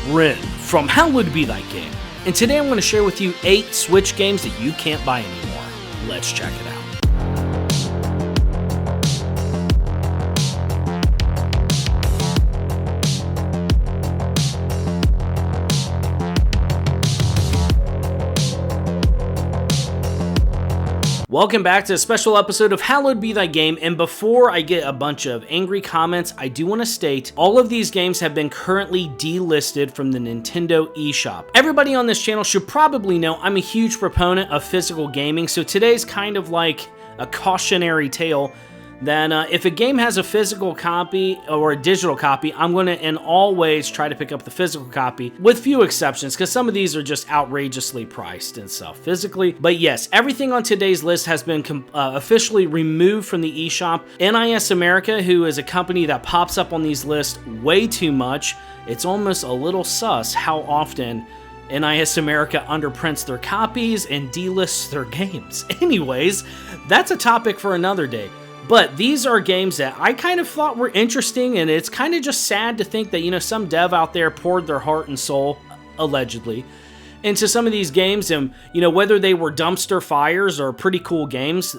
Ren from Hallowed Be Thy Game, and today I'm going to share with you 8 Switch games that you can't buy anymore. Let's check it out. Welcome back to a special episode of Hallowed Be Thy Game, and before I get a bunch of angry comments, I do want to state all of these games have been currently delisted from the Nintendo eShop. Everybody on this channel should probably know I'm a huge proponent of physical gaming, so today's kind of like a cautionary tale that if a game has a physical copy or a digital copy, I'm going to in all ways try to pick up the physical copy, with few exceptions, because some of these are just outrageously priced and stuff physically. But yes, everything on today's list has been officially removed from the eShop. NIS America, who is a company that pops up on these lists way too much, it's almost a little sus how often NIS America underprints their copies and delists their games. Anyways, that's a topic for another day. But these are games that I kind of thought were interesting, and it's kind of just sad to think that, you know, some dev out there poured their heart and soul, allegedly, into some of these games, and, you know, whether they were dumpster fires or pretty cool games,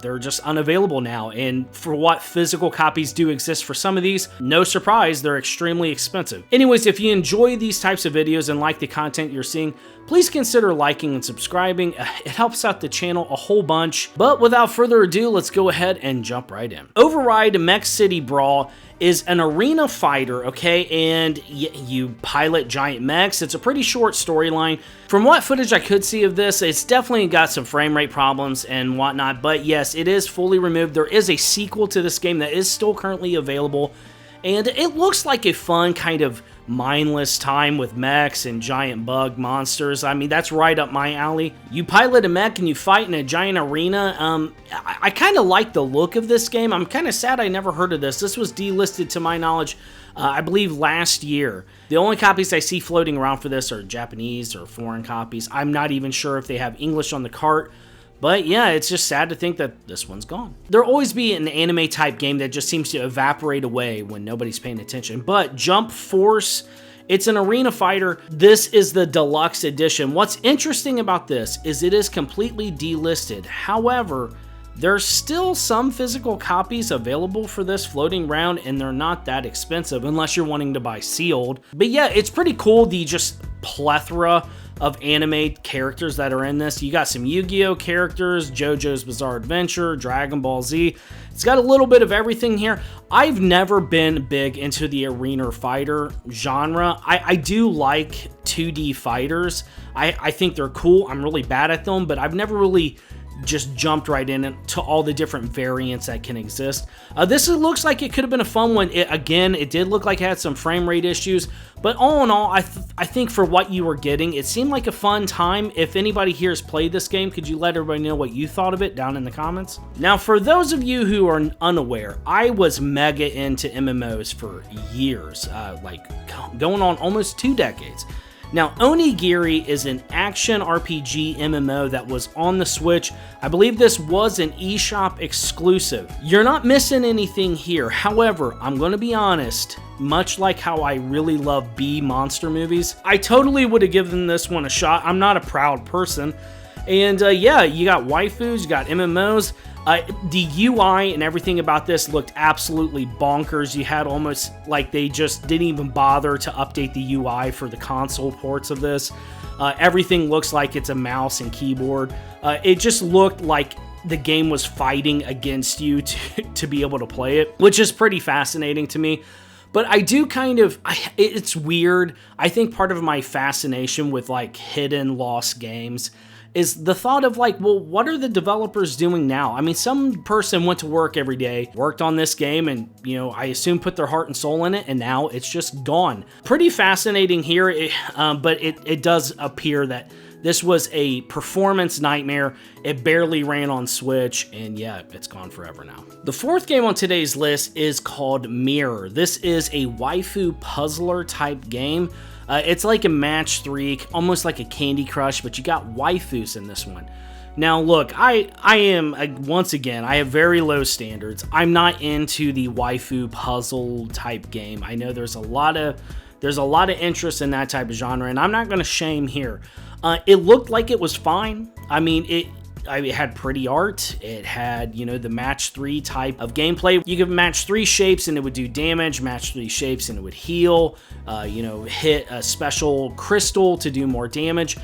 they're just unavailable now. And for what physical copies do exist for some of these, no surprise, they're extremely expensive. Anyways, if you enjoy these types of videos and like the content you're seeing, please consider liking and subscribing. It helps out the channel a whole bunch. But without further ado, let's go ahead and jump right in. Override Mech City Brawl is an arena fighter, okay? And you pilot giant mechs. It's a pretty short storyline. From what footage I could see of this, it's definitely got some frame rate problems and whatnot, but yes, it is fully removed. There is a sequel to this game that is still currently available, and it looks like a fun kind of mindless time with mechs and giant bug monsters. I mean, that's right up my alley. You pilot a mech and you fight in a giant arena. I kind of like the look of this game. I'm kind of sad I never heard of this. This was delisted to my knowledge, I believe last year. The only copies I see floating around for this are Japanese or foreign copies. I'm not even sure if they have English on the cart. But yeah, it's just sad to think that this one's gone. There'll always be an anime type game that just seems to evaporate away when nobody's paying attention. But Jump Force, it's an arena fighter. This is the deluxe edition. What's interesting about this is it is completely delisted. However, there's still some physical copies available for this floating around, and they're not that expensive unless you're wanting to buy sealed. But yeah, it's pretty cool, the just plethora of anime characters that are in this. You got some Yu-Gi-Oh characters, JoJo's Bizarre Adventure, Dragon Ball Z. It's got a little bit of everything here. I've never been big into the arena fighter genre. I do like 2D fighters. I think they're cool. I'm really bad at them, but I've never really just jumped right in to all the different variants that can exist. This looks like it could have been a fun one. It did look like it had some frame rate issues, but all in all, I think for what you were getting, it seemed like a fun time. If anybody here has played this game, could you let everybody know what you thought of it down in the comments? Now, for those of you who are unaware, I was mega into MMOs for years, like going on almost 2 decades. Now, Onigiri is an action RPG MMO that was on the Switch. I believe this was an eShop exclusive. You're not missing anything here. However, I'm going to be honest, much like how I really love B monster movies, I totally would have given this one a shot. I'm not a proud person. And yeah, you got waifus, you got MMOs. The UI and everything about this looked absolutely bonkers. You had almost like they just didn't even bother to update the UI for the console ports of this. Everything looks like it's a mouse and keyboard. It just looked like the game was fighting against you to be able to play it, which is pretty fascinating to me. But I do kind of, it's weird. I think part of my fascination with like hidden lost games is the thought of like, well, what are the developers doing now? I mean, some person went to work every day, worked on this game, and, you know, I assume put their heart and soul in it, and now it's just gone. Pretty fascinating here, but it does appear that this was a performance nightmare. It barely ran on Switch, and yeah, it's gone forever now. The 4th game on today's list is called Mirror. This is a waifu puzzler type game. It's like a match 3, almost like a Candy Crush, but you got waifus in this one. Now look, I am, once again, I have very low standards. I'm not into the waifu puzzle type game. I know there's a lot of There's a lot of interest in that type of genre, and I'm not going to shame here. It looked like it was fine. I mean, it had pretty art. It had, you know, the match 3 type of gameplay. You could match 3 shapes and it would do damage, match 3 shapes and it would heal, you know, hit a special crystal to do more damage.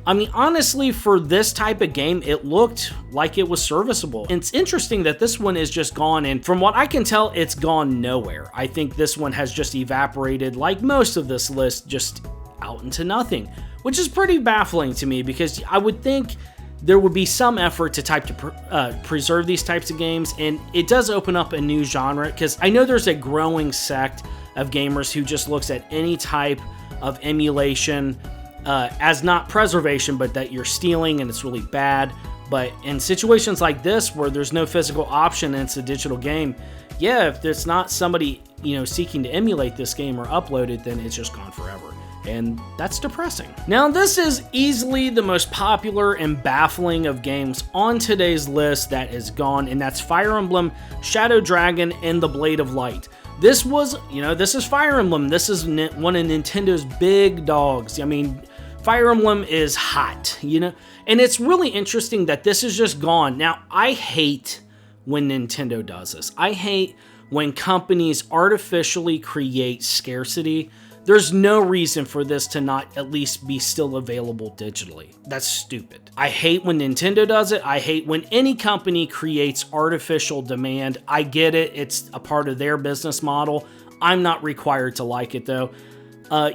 I mean, honestly, for this type of game, it looked like it was serviceable. And it's interesting that this one is just gone, and from what I can tell, it's gone nowhere. I think this one has just evaporated, like most of this list, just out into nothing, which is pretty baffling to me, because I would think there would be some effort to preserve these types of games, and it does open up a new genre, because I know there's a growing sect of gamers who just looks at any type of emulation as not preservation, but that you're stealing and it's really bad. But in situations like this, where there's no physical option and it's a digital game, yeah, if there's not somebody, you know, seeking to emulate this game or upload it, then it's just gone forever. And that's depressing. Now, this is easily the most popular and baffling of games on today's list that is gone, and that's Fire Emblem Shadow Dragon and the Blade of Light. This was, you know, this is Fire Emblem. This is one of Nintendo's big dogs. I mean, Fire Emblem is hot, you know, and it's really interesting that this is just gone. Now, I hate when Nintendo does this. I hate when companies artificially create scarcity. There's no reason for this to not at least be still available digitally. That's stupid. I hate when Nintendo does it. I hate when any company creates artificial demand. I get it. It's a part of their business model. I'm not required to like it, though.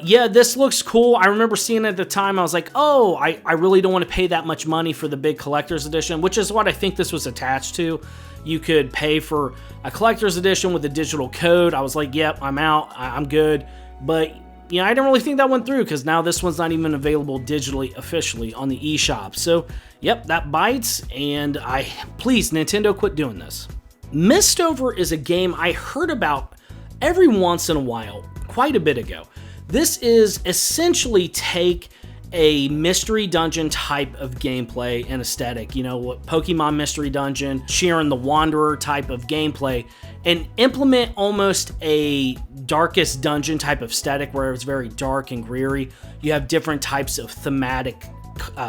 Yeah, this looks cool. I remember seeing it at the time. I was like, oh, I really don't want to pay that much money for the big collector's edition, which is what I think this was attached to. You could pay for a collector's edition with a digital code. I was like, yep, I'm out. I'm good. But, you know, I didn't really think that went through, because now this one's not even available digitally officially on the eShop. So, yep, that bites, and please, Nintendo, quit doing this. Mistover is a game I heard about every once in a while, quite a bit ago. This is essentially take a mystery dungeon type of gameplay and aesthetic, you know, what Pokemon Mystery Dungeon, Sheeran the Wanderer type of gameplay, and implement almost a Darkest Dungeon type of aesthetic where it's very dark and dreary. You have different types of thematic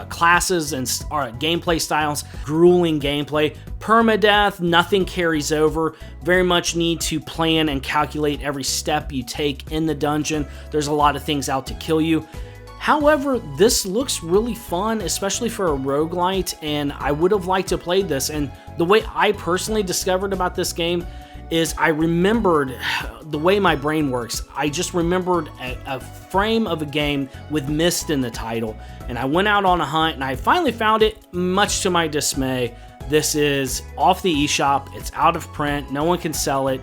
classes and gameplay styles, grueling gameplay, permadeath, nothing carries over, very much need to plan and calculate every step you take in the dungeon. There's a lot of things out to kill you. However, this looks really fun, especially for a roguelite, and I would have liked to play this. And the way I personally discovered about this game is I remembered the way my brain works. I just remembered a frame of a game with Mist in the title, and I went out on a hunt and I finally found it, much to my dismay. This is off the eShop, it's out of print, no one can sell it.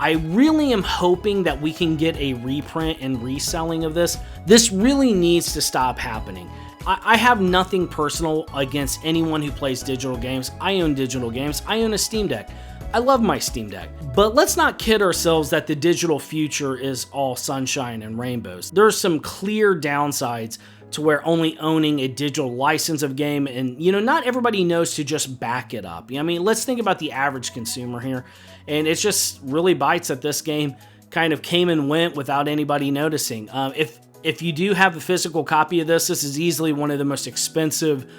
I really am hoping that we can get a reprint and reselling of this. This really needs to stop happening. I have nothing personal against anyone who plays digital games. I own digital games. I own a Steam Deck. I love my Steam Deck. But let's not kid ourselves that the digital future is all sunshine and rainbows. There are some clear downsides to where only owning a digital license of game, and you know, not everybody knows to just back it up. I mean, let's think about the average consumer here, and it just really bites that this game kind of came and went without anybody noticing. If you do have a physical copy of this is easily one of the most expensive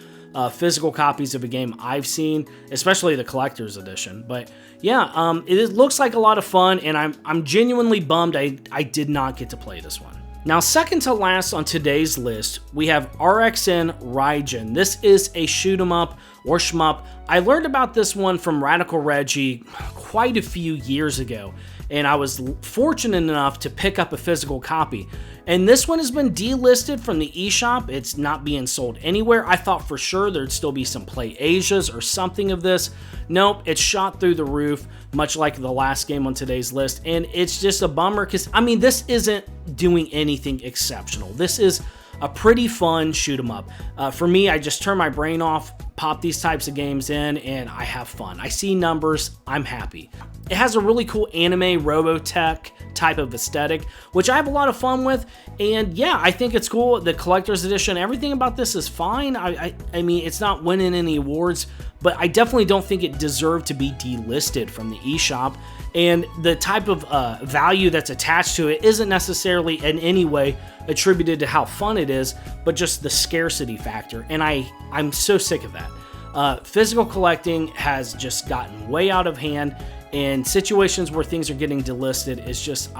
physical copies of a game I've seen, especially the collector's edition. But yeah, it looks like a lot of fun, and I'm genuinely bummed I did not get to play this one. Now, second to last on today's list, we have RXN Raijin. This is a shoot 'em up or shmup. I learned about this one from Radical Reggie quite a few years ago, and I was fortunate enough to pick up a physical copy. And this one has been delisted from the eShop. It's not being sold anywhere. I thought for sure there'd still be some Play Asias or something of this. Nope, it's shot through the roof, much like the last game on today's list. And it's just a bummer because, I mean, this isn't doing anything exceptional. This is a pretty fun shoot 'em up. For me, I just turn my brain off, pop these types of games in, and I have fun. I see numbers, I'm happy. It has a really cool anime Robotech type of aesthetic, which I have a lot of fun with. And yeah, I think it's cool. The collector's edition, everything about this is fine. I mean, it's not winning any awards, but I definitely don't think it deserved to be delisted from the eShop. And the type of value that's attached to it isn't necessarily in any way attributed to how fun it is, but just the scarcity factor. And I'm so sick of that. Physical collecting has just gotten way out of hand, and situations where things are getting delisted is just,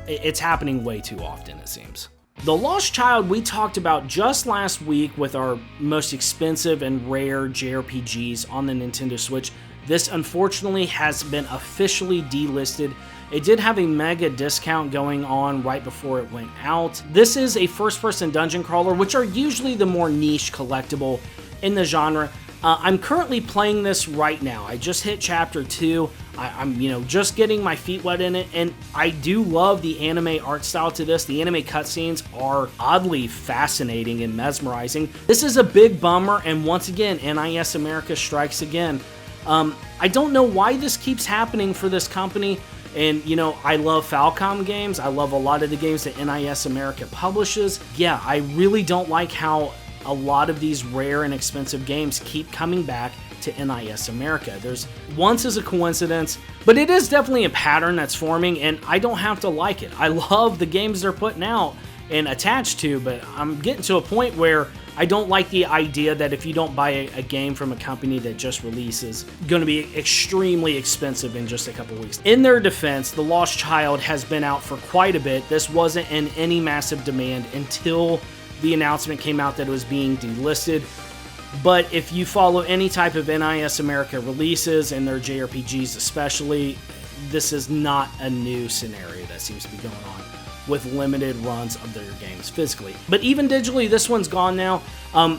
it's happening way too often, it seems. The Lost Child we talked about just last week with our most expensive and rare JRPGs on the Nintendo Switch. This unfortunately has been officially delisted. It did have a mega discount going on right before it went out. This is a first-person dungeon crawler, which are usually the more niche collectible in the genre. I'm currently playing this right now. I just hit chapter 2. I'm just getting my feet wet in it, and I do love the anime art style to this. The anime cutscenes are oddly fascinating and mesmerizing. This is a big bummer, and once again, NIS America strikes again. I don't know why this keeps happening for this company. And, I love Falcom games. I love a lot of the games that NIS America publishes. Yeah, I really don't like how a lot of these rare and expensive games keep coming back to NIS America. Once is a coincidence, but it is definitely a pattern that's forming, and I don't have to like it. I love the games they're putting out and attached to, but I'm getting to a point where I don't like the idea that if you don't buy a game from a company that just releases, going to be extremely expensive in just a couple weeks. In their defense, The Lost Child has been out for quite a bit. This wasn't in any massive demand until the announcement came out that it was being delisted. But if you follow any type of NIS America releases, and their JRPGs especially, this is not a new scenario that seems to be going on with limited runs of their games physically. But even digitally, this one's gone now.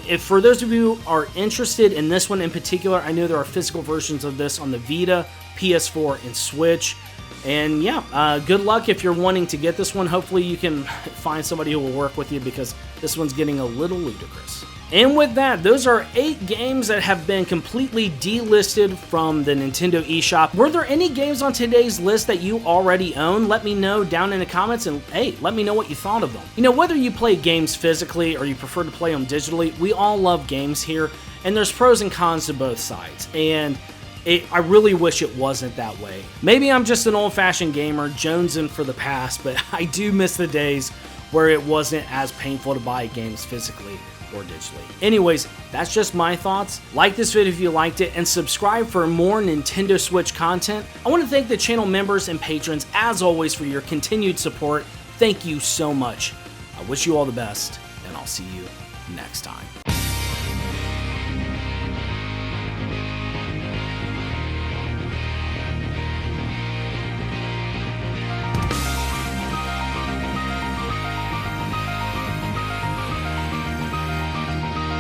If for those of you who are interested in this one in particular, I know there are physical versions of this on the Vita, PS4, and Switch. And yeah, good luck if you're wanting to get this one. Hopefully you can find somebody who will work with you, because this one's getting a little ludicrous. And with that, those are 8 games that have been completely delisted from the Nintendo eShop. Were there any games on today's list that you already own? Let me know down in the comments, and hey, let me know what you thought of them. Whether you play games physically or you prefer to play them digitally, we all love games here, and there's pros and cons to both sides. And I really wish it wasn't that way. Maybe I'm just an old-fashioned gamer jonesing for the past, but I do miss the days where it wasn't as painful to buy games physically or digitally. Anyways, that's just my thoughts. Like this video if you liked it, and subscribe for more Nintendo Switch content. I want to thank the channel members and patrons, as always, for your continued support. Thank you so much. I wish you all the best, and I'll see you next time.